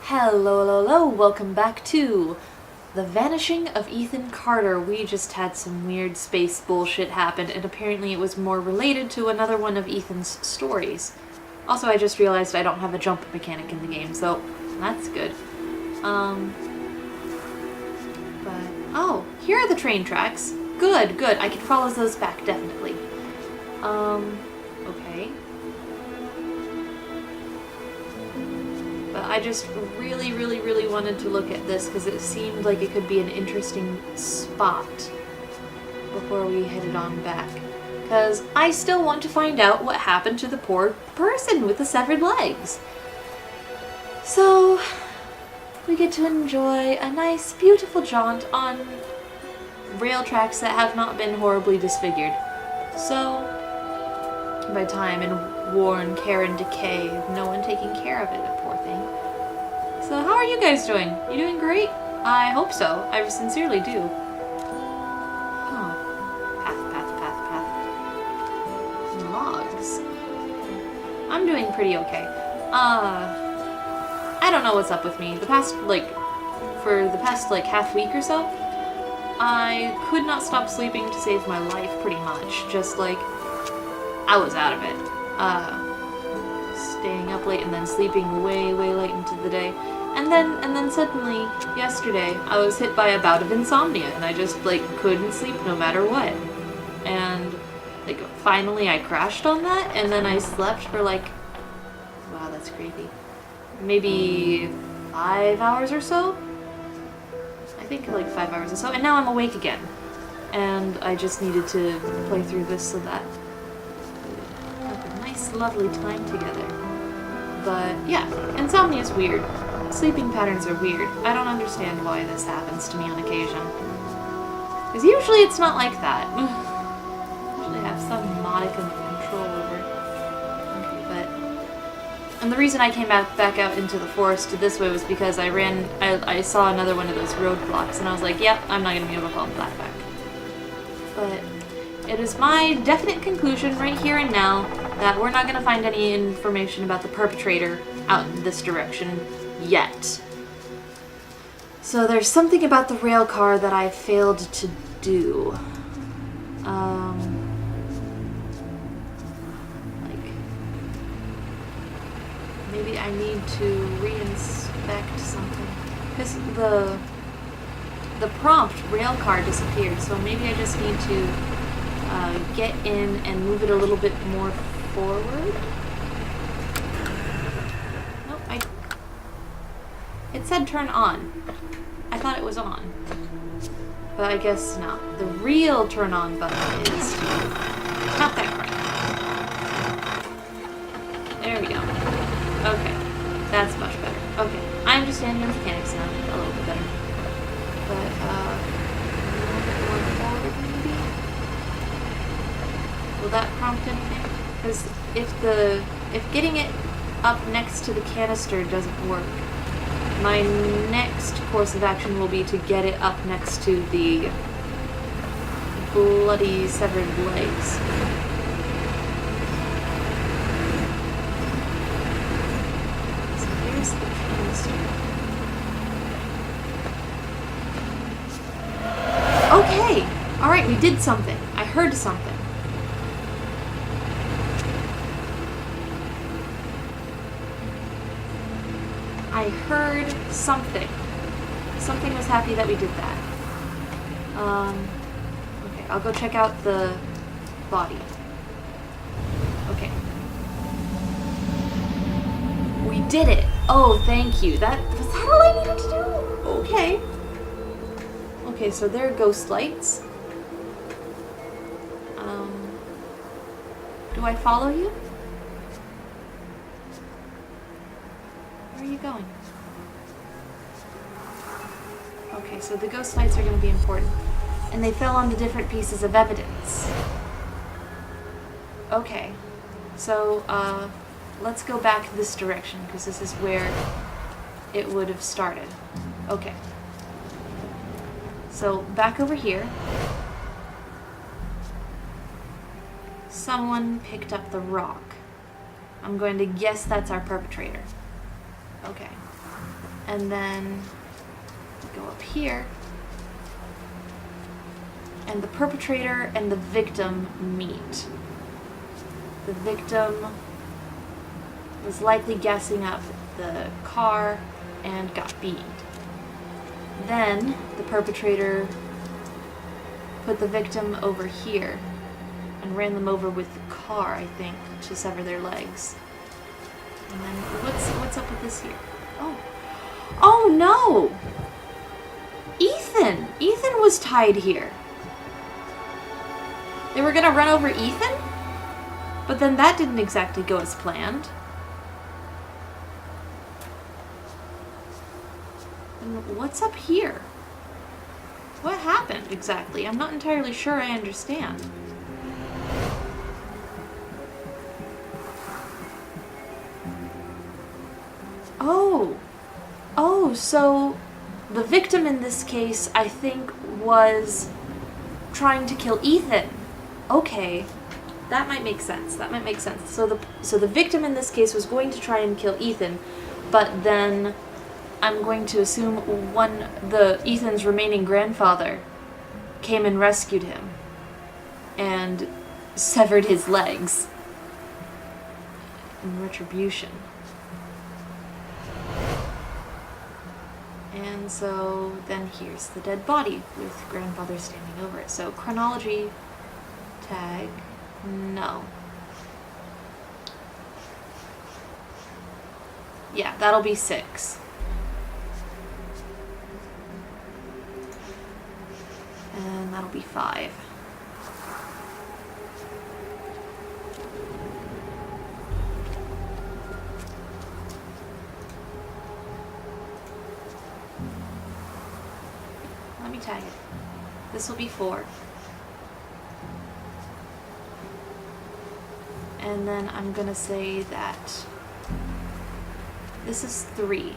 Hello, hello, hello, welcome back to The Vanishing of Ethan Carter. We just had some weird space bullshit happen, and apparently it was more related to another one of Ethan's stories. Also, I just realized I don't have a jump mechanic in the game, so that's good. Oh, here are the train tracks. Good, good, I can follow those back, definitely. Okay. But I just really wanted to look at this because it seemed like it could be an interesting spot before we headed on back. Because I still want to find out what happened to the poor person with the severed legs. So, we get to enjoy a nice, beautiful jaunt on rail tracks that have not been horribly disfigured. So, by time and worn care and decay, no one taking care of it, a poor thing. So how are you guys doing? You doing great? I hope so. I sincerely do. Oh. Path. Logs. I'm doing pretty okay. I don't know what's up with me. For the past half week or so, I could not stop sleeping to save my life, pretty much. Just like, I was out of it. Staying up late and then sleeping way late into the day. And then suddenly, yesterday, I was hit by a bout of insomnia, and I just, couldn't sleep no matter what. And, finally I crashed on that, and then I slept for, wow, that's creepy. Maybe 5 hours or so? I think, 5 hours or so, and now I'm awake again. And I just needed to play through this so that we have a nice, lovely time together. But, yeah, insomnia is weird. Sleeping patterns are weird. I don't understand why this happens to me on occasion. Because usually it's not like that. Usually I have some modicum of control over it. Okay, but... And the reason I came back out into the forest this way was because I saw another one of those roadblocks, and I was like, yep, I'm not going to be able to fall that back. But it is my definite conclusion right here and now that we're not going to find any information about the perpetrator out in this direction yet. So there's something about the rail car that I failed to do. Maybe I need to re-inspect something. Because the prompt rail car disappeared, so maybe I just need to get in and move it a little bit more forward. It said turn on. I thought it was on. But I guess not. The real turn on button is tap that crap. There we go. Okay. That's much better. Okay. I understand your mechanics now a little bit better. But, a little bit more forward maybe? Will that prompt anything? Because if getting it up next to the canister doesn't work, my next course of action will be to get it up next to the bloody severed legs. So here's the canister. Okay! Alright, we did something. I heard something. I heard something. Something was happy that we did that. Okay, I'll go check out the body. Okay. We did it! Oh, thank you. Was that all I needed to do? Okay. Okay, so there are ghost lights. Do I follow you? Where are you going? Okay, so the ghost lights are going to be important. And they fell on the different pieces of evidence. Okay. So, let's go back this direction, because this is where it would have started. Okay. So, back over here. Someone picked up the rock. I'm going to guess that's our perpetrator. Okay. And then go up here. And the perpetrator and the victim meet. The victim was likely gassing up the car and got beamed. Then the perpetrator put the victim over here and ran them over with the car, I think, to sever their legs. And then what's up with this here? Oh no! Ethan! Ethan was tied here. They were gonna run over Ethan? But then that didn't exactly go as planned. And what's up here? What happened exactly? I'm not entirely sure I understand. Oh, so the victim in this case, I think, was trying to kill Ethan. Okay, that might make sense. So the victim in this case was going to try and kill Ethan, but then I'm going to assume Ethan's remaining grandfather came and rescued him and severed his legs in retribution. And so then here's the dead body with grandfather standing over it. So chronology tag, no. Yeah, that'll be 6. And that'll be 5. Let me tag it. This will be 4. And then I'm gonna say that this is 3.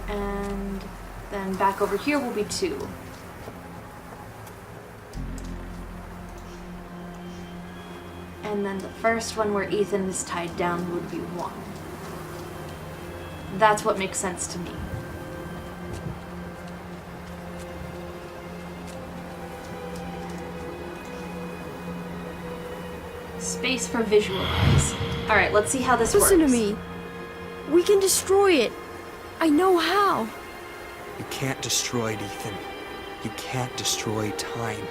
And then back over here will be 2. And then the first one where Ethan is tied down would be 1. That's what makes sense to me. Space for visualize. Alright, let's see how this works. Listen to me. We can destroy it. I know how. You can't destroy it, Ethan. You can't destroy time.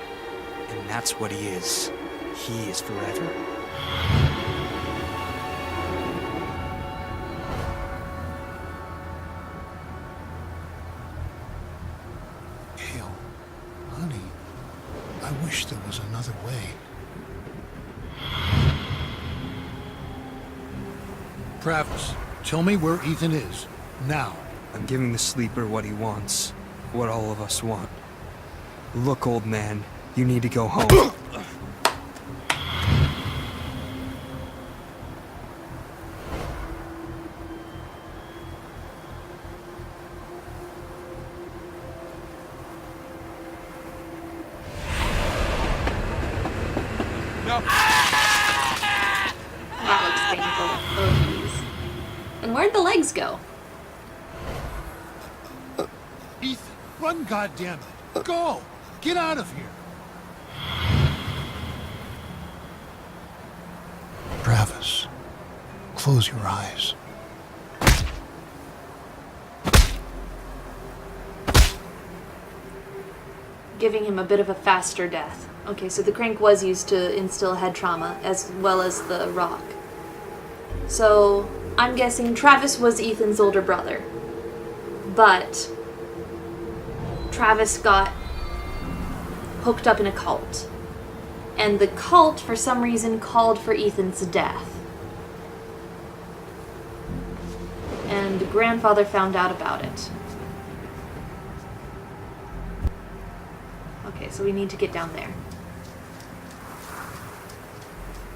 And that's what he is. He is forever. Hale, honey, I wish there was another way. Travis, tell me where Ethan is. Now. I'm giving the sleeper what he wants. What all of us want. Look, old man, you need to go home. No. That looks painful. Oh, geez. And where'd the legs go? Ethan, run, goddammit. Go! Get out of here! Travis, close your eyes. Giving him a bit of a faster death. Okay, so the crank was used to instill head trauma, as well as the rock. So, I'm guessing Travis was Ethan's older brother. But Travis got hooked up in a cult. And the cult, for some reason, called for Ethan's death. And the grandfather found out about it. Okay, so we need to get down there.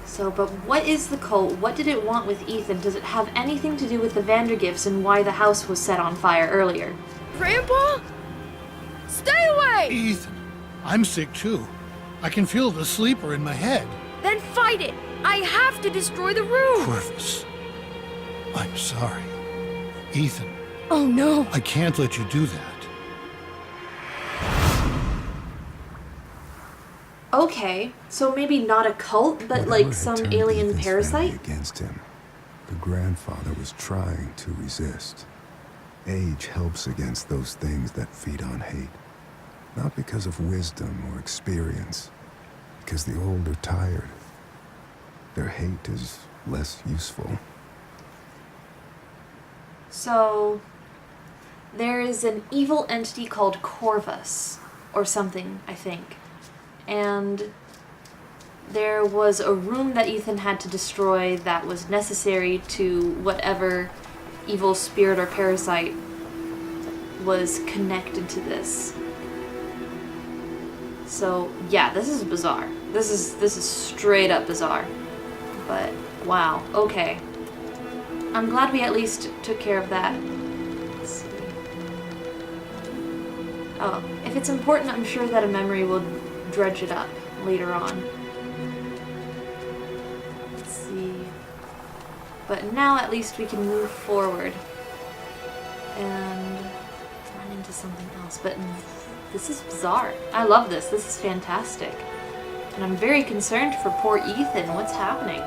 So, but what is the cult? What did it want with Ethan? Does it have anything to do with the Vandergifts and why the house was set on fire earlier? Grandpa? Stay away! Ethan, I'm sick too. I can feel the sleeper in my head. Then fight it! I have to destroy the room! Travis, I'm sorry. Ethan, Oh no! I can't let you do that. Okay, so maybe not a cult, but Whatever like had some turned alien Ethan's parasite? family against him, the grandfather was trying to resist. Age helps against those things that feed on hate. Not because of wisdom or experience, because the old are tired. Their hate is less useful. So, there is an evil entity called Corvus, or something, I think. And there was a room that Ethan had to destroy that was necessary to whatever evil spirit or parasite was connected to this. So, yeah, this is bizarre. This is straight up bizarre. But, wow, okay. I'm glad we at least took care of that. Let's see. Oh, if it's important, I'm sure that a memory will dredge it up later on. Let's see. But now at least we can move forward and run into something else. But this is bizarre. I love this. This is fantastic. And I'm very concerned for poor Ethan. What's happening?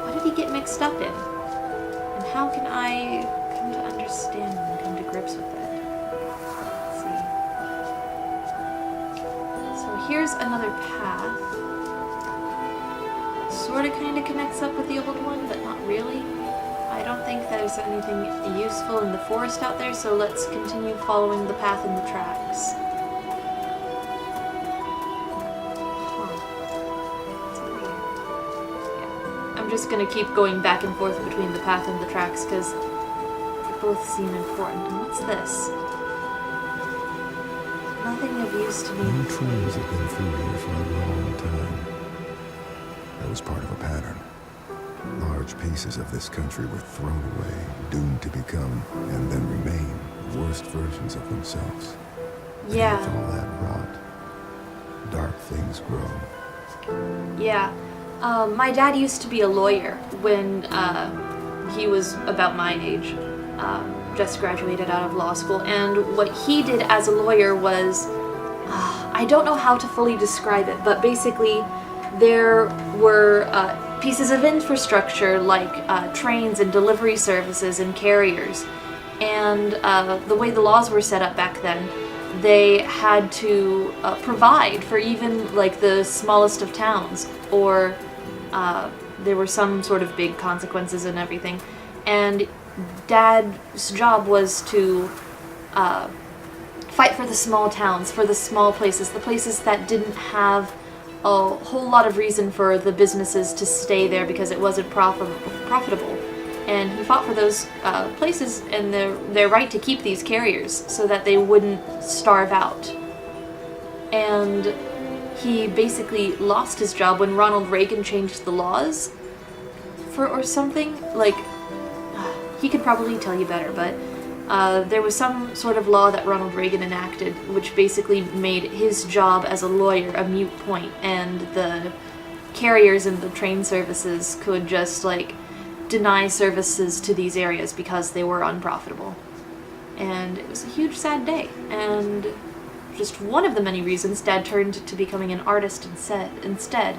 What did he get mixed up in? And how can I come to understand and come to grips with it? Let's see. So here's another path. Sort of kind of connects up with the old one, but not really. I don't think there's anything useful in the forest out there, so let's continue following the path in the tracks. I'm just gonna keep going back and forth between the path and the tracks because they both seem important. And what's this? Nothing of use to me. Many trains have been through here for a long time. That was part of a pattern. Large pieces of this country were thrown away, doomed to become, and then remain, worst versions of themselves. Yeah. And with all that rot, dark things grow. Yeah. My dad used to be a lawyer when he was about my age. Just graduated out of law school. And what he did as a lawyer was, I don't know how to fully describe it, but basically there were pieces of infrastructure like trains and delivery services and carriers. And the way the laws were set up back then, they had to provide for even like the smallest of towns, or there were some sort of big consequences and everything. And Dad's job was to fight for the small towns, for the small places, the places that didn't have a whole lot of reason for the businesses to stay there because it wasn't profitable. And he fought for those places and their right to keep these carriers so that they wouldn't starve out. And he basically lost his job when Ronald Reagan changed the laws or something. Like, he could probably tell you better, but there was some sort of law that Ronald Reagan enacted which basically made his job as a lawyer a moot point, and the carriers and the train services could just like deny services to these areas because they were unprofitable. And it was a huge sad day, and just one of the many reasons Dad turned to becoming an artist instead.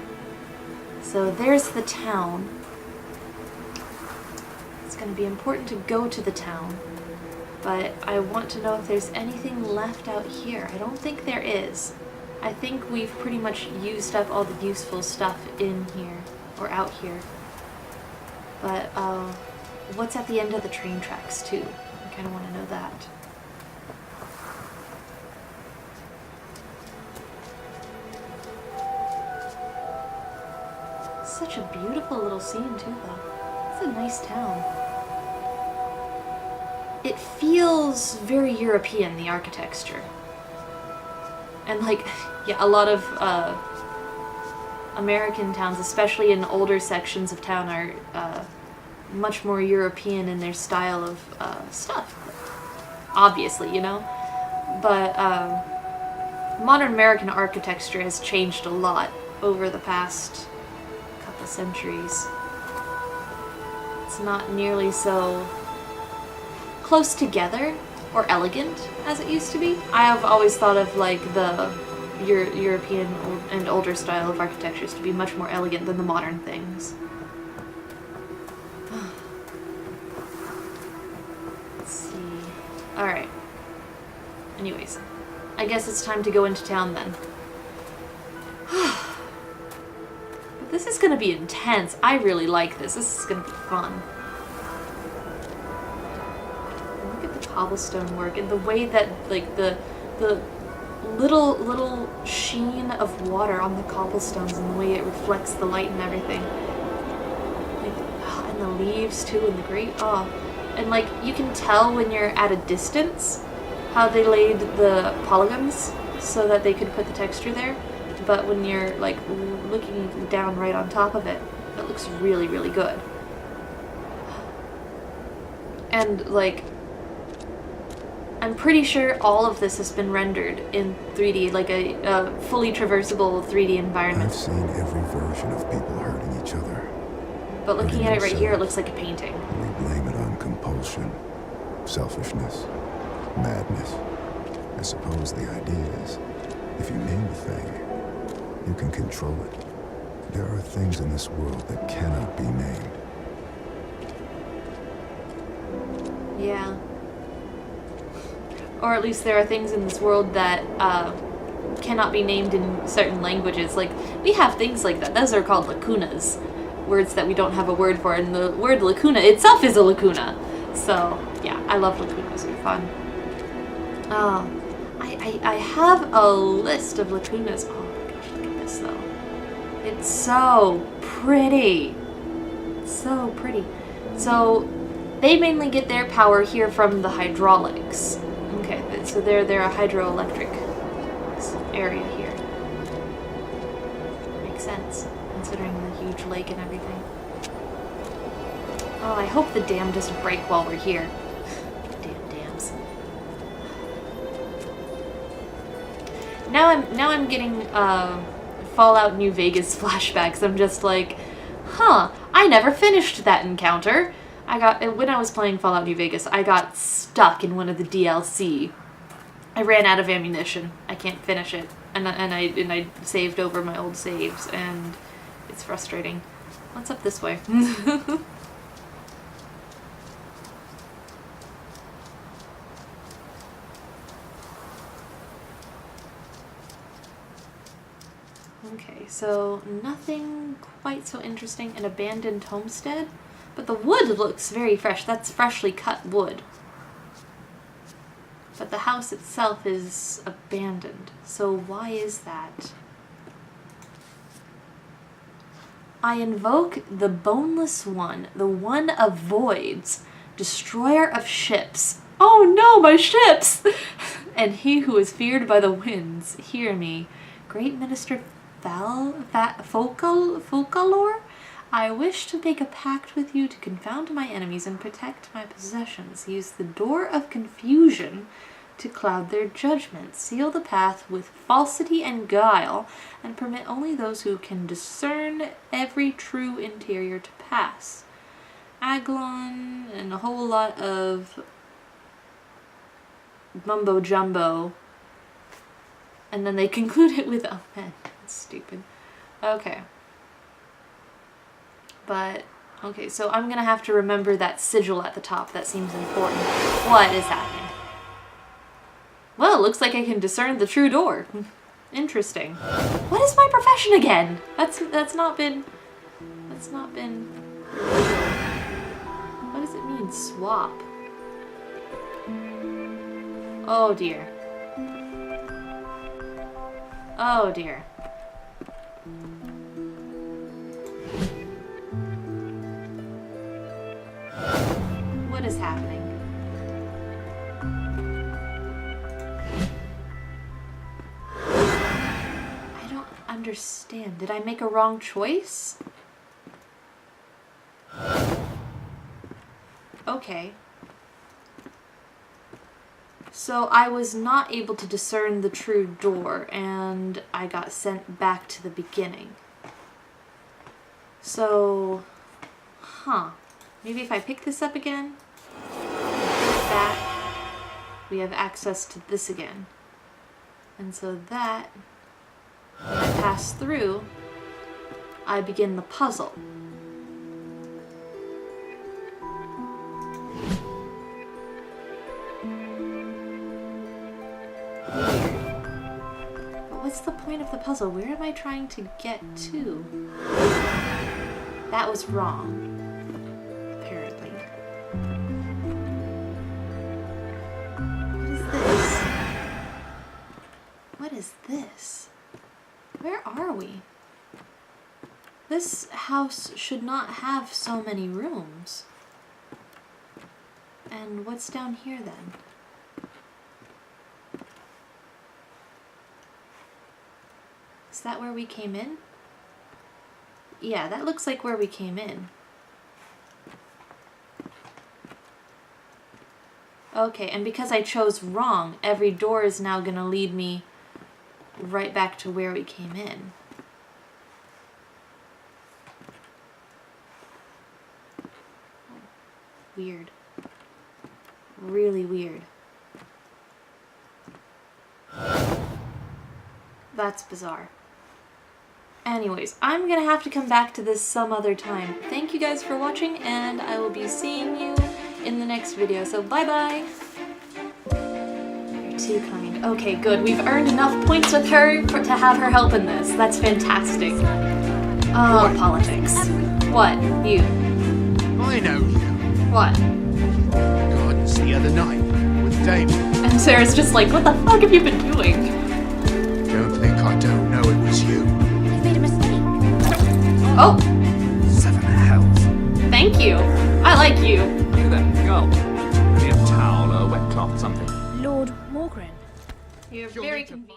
So there's the town. It's going to be important to go to the town, but I want to know if there's anything left out here. I don't think there is. I think we've pretty much used up all the useful stuff in here, or out here. But what's at the end of the train tracks too? I kind of want to know that. Such a beautiful little scene too, though. It's a nice town. It feels very European, the architecture. And like, yeah, a lot of American towns, especially in older sections of town, are much more European in their style of stuff. Obviously, you know? But modern American architecture has changed a lot over the past couple centuries. Let's It's not nearly so close together or elegant as it used to be. I have always thought of like the European and older style of architectures to be much more elegant than the modern things. Let's see. Alright. Anyways, I guess it's time to go into town then. But this is gonna be intense. I really like this. This is gonna be fun. Look at the cobblestone work and the way that, like, the little sheen of water on the cobblestones and the way it reflects the light and everything. Like, and the leaves too, and the great and like you can tell when you're at a distance how they laid the polygons so that they could put the texture there, but when you're like looking down right on top of it, it looks really, really good. And like, I'm pretty sure all of this has been rendered in 3D, like a fully traversable 3D environment. I've seen every version of people hurting each other. But looking at it right here, it looks like a painting. We blame it on compulsion, selfishness, madness. I suppose the idea is, if you name a thing, you can control it. There are things in this world that cannot be named. Yeah. Or at least there are things in this world that cannot be named in certain languages. Like, we have things like that. Those are called lacunas. Words that we don't have a word for. And the word lacuna itself is a lacuna. So, yeah, I love lacunas. They're fun. I have a list of lacunas. Oh my gosh, look at this though. It's so pretty. It's so pretty. So, they mainly get their power here from the hydraulics. Okay, so they're a hydroelectric area here. Makes sense, considering the huge lake and everything. Oh, I hope the dam doesn't break while we're here. Damn dams. Now I'm getting Fallout New Vegas flashbacks. I'm just like, huh, I never finished that encounter. When I was playing Fallout New Vegas, I got stuck in one of the DLC. I ran out of ammunition. I can't finish it, and I saved over my old saves, and it's frustrating. What's up this way? Okay, so nothing quite so interesting. An abandoned homestead. But the wood looks very fresh. That's freshly cut wood. But the house itself is abandoned. So why is that? I invoke the Boneless One, the One of Voids, Destroyer of Ships. Oh no, my ships! And he who is feared by the winds, hear me. Great Minister Focalor? I wish to make a pact with you to confound my enemies and protect my possessions. Use the door of confusion to cloud their judgment. Seal the path with falsity and guile, and permit only those who can discern every true interior to pass. Aglon and a whole lot of mumbo jumbo. And then they conclude it with, oh man, that's stupid. Okay. But, okay, so I'm gonna have to remember that sigil at the top. That seems important. What is happening? Well, it looks like I can discern the true door. Interesting. What is my profession again? That's not been... What does it mean, swap? Oh dear. Oh dear. What is happening? I don't understand. Did I make a wrong choice? Okay. So I was not able to discern the true door, and I got sent back to the beginning. So, huh. Maybe if I pick this up again, that, we have access to this again. And so that, when I pass through, I begin the puzzle. But what's the point of the puzzle? Where am I trying to get to? That was wrong. Apparently. What is this? Where are we? This house should not have so many rooms. And what's down here then? Is that where we came in? Yeah, that looks like where we came in. Okay, and because I chose wrong, every door is now gonna lead me right back to where we came in. Weird. Really weird. That's bizarre. Anyways, I'm gonna have to come back to this some other time. Thank you guys for watching, and I will be seeing you in the next video. So bye-bye! You're too kind. Okay, good. We've earned enough points with her to have her help in this. That's fantastic. Oh, politics. What? You? I know you. What? Gardens the other night with David. And Sarah's just like, what the fuck have you been doing? Don't think I don't know it was you. You made a mistake. Oh, 7 hells. thank you. I like you. You there, girl. Give me a towel or a wet cloth, something. Lord Morgren. You're very convenient.